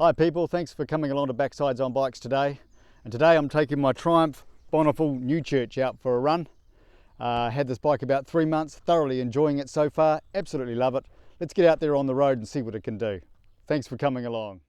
Hi people, thanks for coming along to Backsides on Bikes today. And today I'm taking my Triumph Bonneville Newchurch out for a run. Had this bike about 3 months, thoroughly enjoying it so far, absolutely love it. Let's get out there on the road and see what it can do. Thanks for coming along.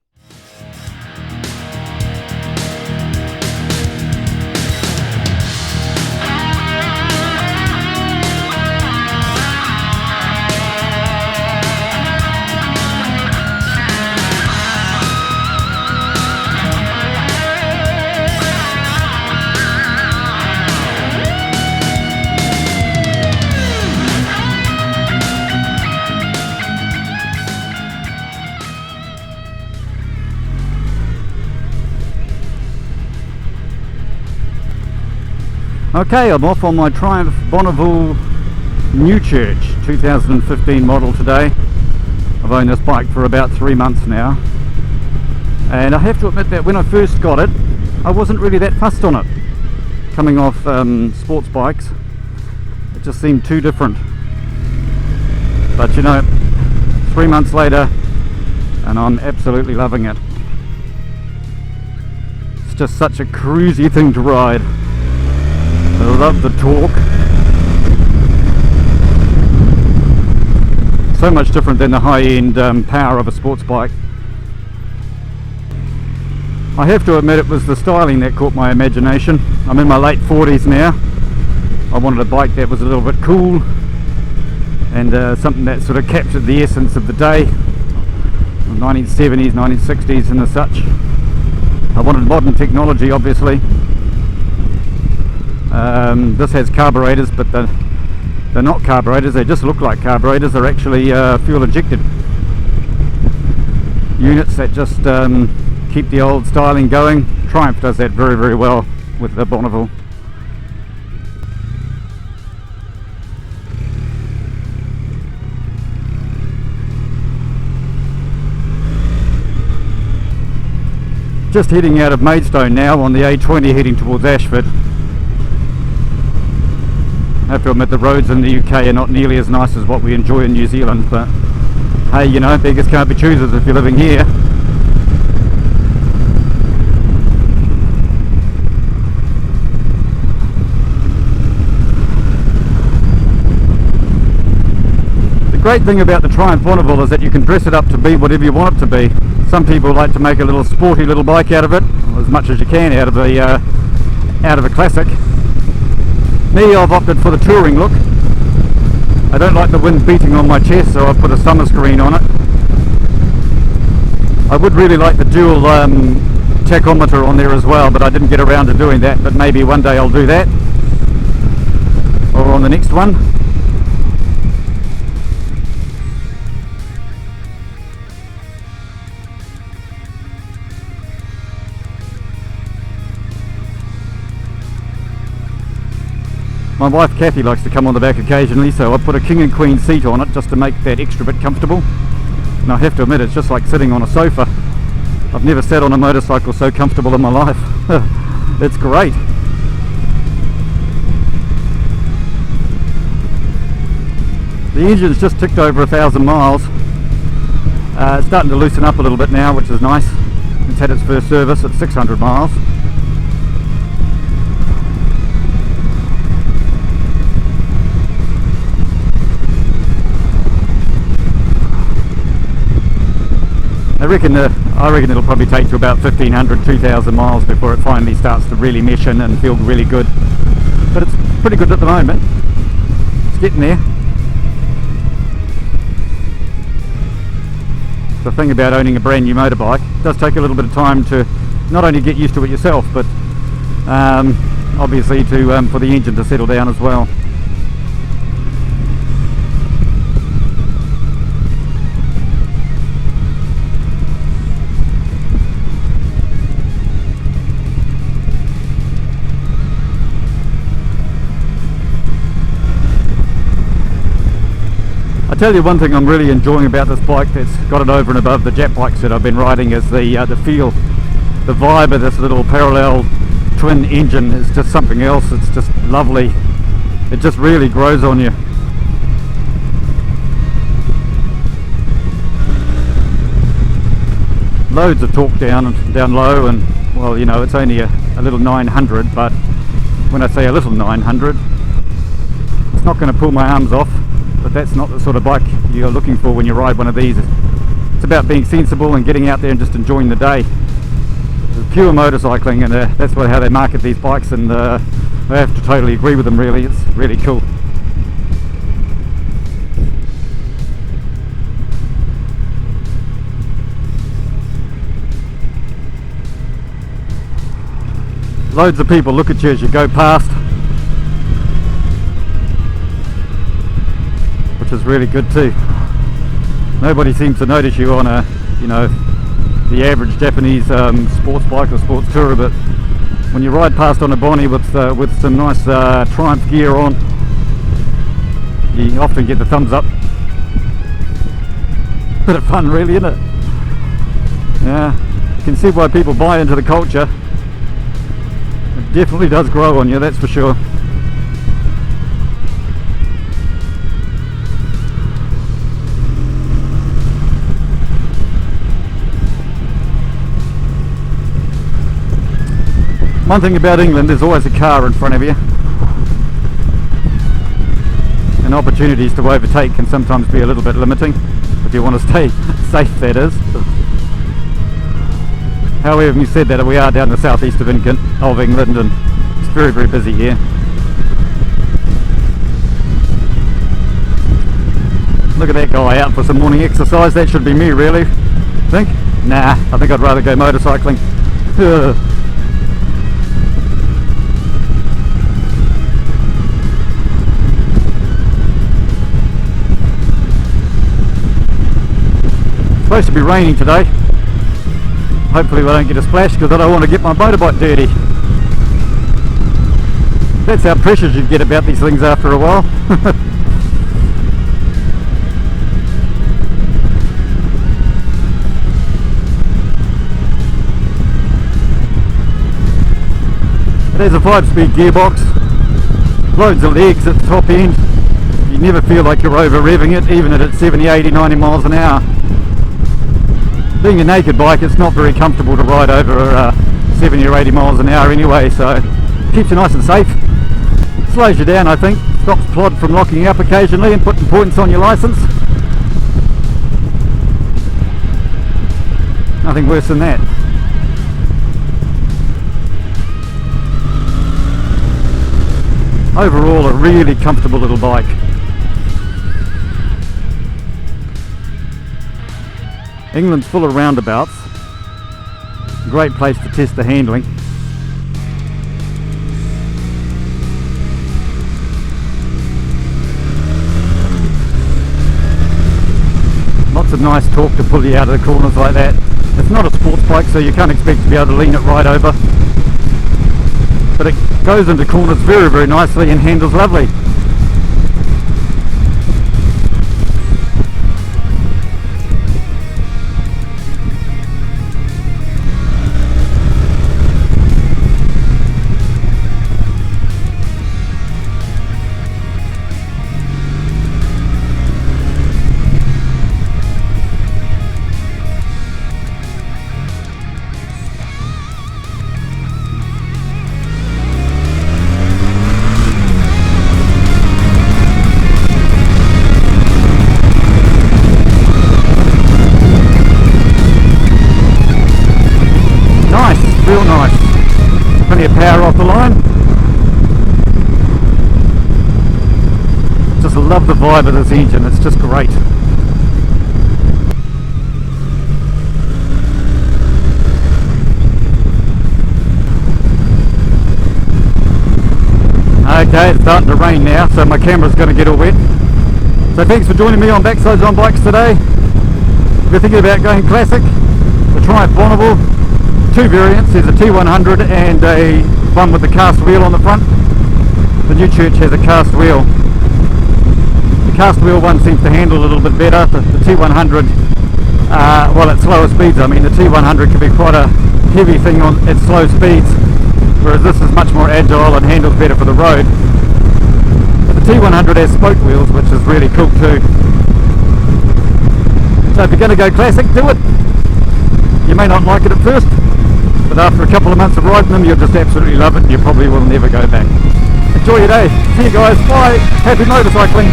Okay, I'm off on my Triumph Bonneville Newchurch 2015 model today. I've owned this bike for about 3 months now, and I have to admit that when I first got it, I wasn't really that fussed on it. Coming off sports bikes, it just seemed too different. But you know, 3 months later, and I'm absolutely loving it. It's just such a cruisy thing to ride. I love the torque. So much different than the high-end power of a sports bike. I have to admit it was the styling that caught my imagination. I'm in my late 40s now. I wanted a bike that was a little bit cool and something that sort of captured the essence of the day, the 1970s, 1960s and as such. I wanted modern technology, obviously. This has carburetors, but they're not carburetors, they just look like carburetors. They're actually fuel injected units that just keep the old styling going. Triumph does that very, very well with the Bonneville. Just heading out of Maidstone now on the A20 heading towards Ashford. I have to admit the roads in the UK are not nearly as nice as what we enjoy in New Zealand, but hey, you know, beggars can't be choosers if you're living here. The great thing about the Triumph Bonneville is that you can dress it up to be whatever you want it to be. Some people like to make a little sporty little bike out of it, as much as you can out of a classic. Me, I've opted for the touring look. I don't like the wind beating on my chest, so I've put a summer screen on it. I would really like the dual tachometer on there as well, but I didn't get around to doing that, but maybe one day I'll do that, or on the next one. My wife Kathy likes to come on the back occasionally, so I put a king and queen seat on it just to make that extra bit comfortable. And I have to admit, it's just like sitting on a sofa. I've never sat on a motorcycle so comfortable in my life. It's great. The engine's just ticked over 1,000 miles. It's starting to loosen up a little bit now, which is nice. It's had its first service at 600 miles. I reckon it'll probably take to about 1,500, 2,000 miles before it finally starts to really mesh in and feel really good. But it's pretty good at the moment. It's getting there. The thing about owning a brand new motorbike, it does take a little bit of time to not only get used to it yourself, but obviously for the engine to settle down as well. I tell you one thing I'm really enjoying about this bike that's got it over and above the Jap bikes that I've been riding is the feel, the vibe of this little parallel twin engine is just something else. It's just lovely. It just really grows on you. loads of torque down low, and well, you know, it's only a little 900, but when I say a little 900, it's not going to pull my arms off, but that's not the sort of bike you're looking for when you ride one of these. It's about being sensible and getting out there and just enjoying the day. It's pure motorcycling, and that's how they market these bikes, and I have to totally agree with them, really. It's really cool. Loads of people look at you as you go past, which is really good too. Nobody seems to notice you on a, you know, the average Japanese sports bike or sports tourer, but when you ride past on a Bonnie with some nice Triumph gear on, you often get the thumbs up. Bit of fun, really, isn't it? Yeah, you can see why people buy into the culture. It definitely does grow on you, that's for sure. One thing about England, there's always a car in front of you, and opportunities to overtake can sometimes be a little bit limiting if you want to stay safe, that is. However, having said that, we are down the southeast of England, and it's very, very busy here. Look at that guy out for some morning exercise. That should be me, really. Think? Nah, I think I'd rather go motorcycling. It's supposed to be raining today. Hopefully we don't get a splash, because I don't want to get my motorbike dirty. That's how precious you get about these things after a while. There's a 5-speed gearbox, loads of legs at the top end. You never feel like you're over revving it, even at 70, 80, 90 miles an hour. Being a naked bike, it's not very comfortable to ride over 70 or 80 miles an hour anyway, so it keeps you nice and safe. Slows you down, I think. Stops Plod from locking you up occasionally and putting points on your license. Nothing worse than that. Overall, a really comfortable little bike. England's full of roundabouts. Great place to test the handling. Lots of nice torque to pull you out of the corners like that. It's not a sports bike, so you can't expect to be able to lean it right over. But it goes into corners very, very nicely and handles lovely. Real nice. Plenty of power off the line. Just love the vibe of this engine, it's just great. Okay, it's starting to rain now, so my camera's going to get all wet. So thanks for joining me on Backsides on Bikes today. If you're thinking about going classic, the Triumph Bonneville, two variants. There's a T100 and a one with the cast wheel on the front. The Newchurch has a cast wheel. The cast wheel one seems to handle a little bit better. The T100, well, at slower speeds, I mean, the T100 can be quite a heavy thing at slow speeds, whereas this is much more agile and handles better for the road. But the T100 has spoke wheels, which is really cool too. So if you're going to go classic, do it. You may not like it at first, but after a couple of months of riding them, you'll just absolutely love it and you probably will never go back. Enjoy your day. See you guys. Bye. Happy motorcycling.